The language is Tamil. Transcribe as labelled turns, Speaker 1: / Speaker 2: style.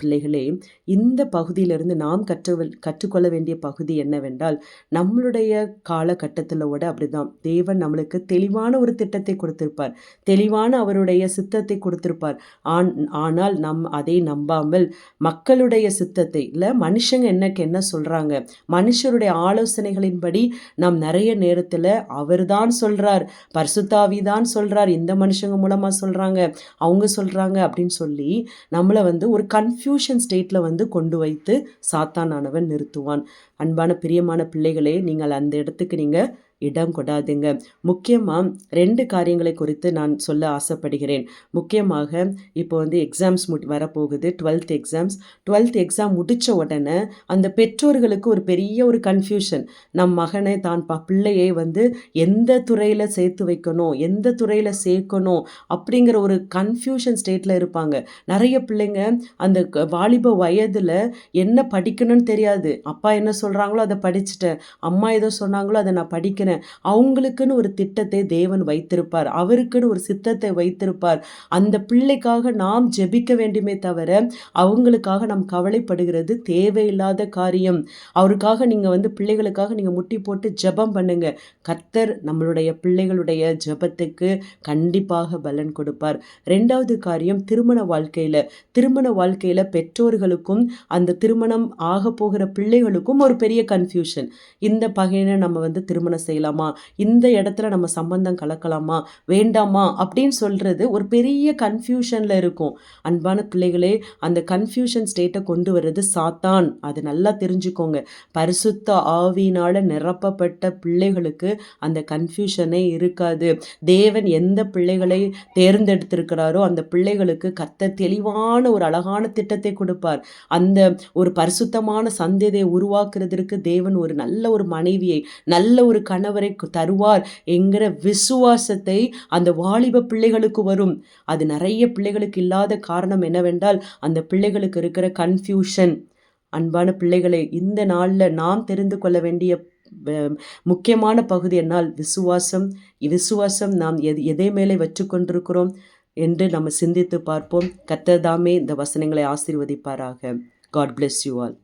Speaker 1: பிள்ளைகளே, இந்த பகுதியிலிருந்து நாம் கற்றுக்கொள்ள வேண்டிய பகுதி என்னவென்றால், நம்மளுடைய காலகட்டத்திலோட அப்படிதான். தேவன் நம்மளுக்கு தெளிவான ஒரு திட்டத்தை கொடுத்திருப்பார். தெளிவான அவருடைய சித்தத்தை கொடுத்திருப்பார். ஆனால் அதை நம்பாமல் மக்களுடைய சித்தத்தை மனுஷங்க என்ன சொல்றாங்க, மனுஷருடைய ஆலோசனைகளின்படி நாம் நிறைய நேரத்துல அவர்தான் சொல்றார், பரிசுத்த ஆவி தான் சொல்றார், இந்த மனுஷங்க மூலமா சொல்றாங்க, அவங்க சொல்றாங்க அப்படின்னு சொல்லி நம்மளை ஒரு கன்ஃபியூஷன் ஸ்டேட்ல கொண்டு வைத்து சாத்தானானவன் நிறுத்துவான். அன்பான பிரியமான பிள்ளைகளே, நீங்கள் அந்த இடத்துக்கு நீங்க இடம் கொடாதுங்க. முக்கியமாக 2 காரியங்களை குறித்து நான் சொல்ல ஆசைப்படுகிறேன். முக்கியமாக இப்போ எக்ஸாம்ஸ் வரப்போகுது, 12th எக்ஸாம்ஸ். 12th எக்ஸாம் முடித்த உடனே அந்த பெற்றோர்களுக்கு ஒரு பெரிய ஒரு கன்ஃபியூஷன். நம் மகனை பிள்ளையை எந்த துறையில் சேர்த்து வைக்கணும், எந்த துறையில் சேர்க்கணும் அப்படிங்கிற ஒரு கன்ஃபியூஷன் ஸ்டேட்டில் இருப்பாங்க. நிறைய பிள்ளைங்க அந்த வாலிப வயதில் என்ன படிக்கணும்னு தெரியாது. அப்பா என்ன சொல்கிறாங்களோ அதை படிச்சுட்டேன், அம்மா ஏதோ சொன்னாங்களோ அதை நான் படிக்கிறேன். அவங்களுக்குன்னு ஒரு திட்டத்தை தேவன் வைத்திருப்பார், அவருக்குன்னு ஒரு சித்தத்தை வைத்திருப்பார். அந்த பிள்ளைக்காக நாம் ஜெபிக்க வேண்டுமே தவிர அவங்களுக்காக நாம் கவலைப்படுகிறது தேவையில்லாத காரியம். அவருக்காக நீங்க பிள்ளைகளுக்காக நீங்க முட்டி போட்டு ஜெபம் பண்ணுங்க. கர்த்தர் நம்மளுடைய பிள்ளைகளுடைய ஜெபத்துக்கு கண்டிப்பாக பலன் கொடுப்பார். 2வது காரியம், திருமண வாழ்க்கையில பெற்றோர்களுக்கும் அந்த திருமணம் ஆக போகிற பிள்ளைகளுக்கும் ஒரு பெரிய கன்ஃபியூஷன். இந்த பகையினை நம்ம திருமணம் செய்யலாமா, இந்த இடத்துல நம்ம சம்பந்தம் கலக்கலாமா வேண்டாமா அப்படின்னு சொல்றது ஒரு பெரிய கன்ஃபியூஷன்ல இருக்கும். அன்பான பிள்ளைகளே, அந்த கன்ஃபியூஷன் ஸ்டேட்டை கொண்டு வர்றது சாத்தான். அது நல்லா தெரிஞ்சுக்கோங்க. பரிசுத்த ஆவியினால நிரப்பப்பட்ட பிள்ளைகளுக்கு அந்த கன்ஃபியூஷனே இருக்காது. தேவன் எந்த பிள்ளைகளை தேர்ந்தெடுத்திருக்கிறாரோ அந்த பிள்ளைகளுக்கு கர்த்தர் தெளிவான ஒரு அழகான திட்டத்தை கொடுப்பார். அந்த ஒரு பரிசுத்தமான சந்ததியை உருவாக்குறதற்கு தேவன் ஒரு நல்ல ஒரு மனைவியை, நல்ல ஒரு கணவரை தருவார் என்கிற விசுவாசத்தை அந்த வாலிப பிள்ளைகளுக்கு வரும். அது நிறைய பிள்ளைகளுக்கு இல்லாத காரணம் என்னவென்றால் அந்த பிள்ளைகளுக்கு இருக்கிற கன்ஃபியூஷன். அன்பான பிள்ளைகளை, இந்த நாளில் நாம் தெரிந்து கொள்ள வேண்டிய முக்கியமான பகுதி என்னால் விசுவாசம் நாம் எதை மேலே வச்சு கொண்டிருக்கிறோம் என்று நம்ம சிந்தித்து பார்ப்போம். கர்த்தர் தாமே இந்த வசனங்களை ஆசீர்வதிப்பாராக. God bless you all.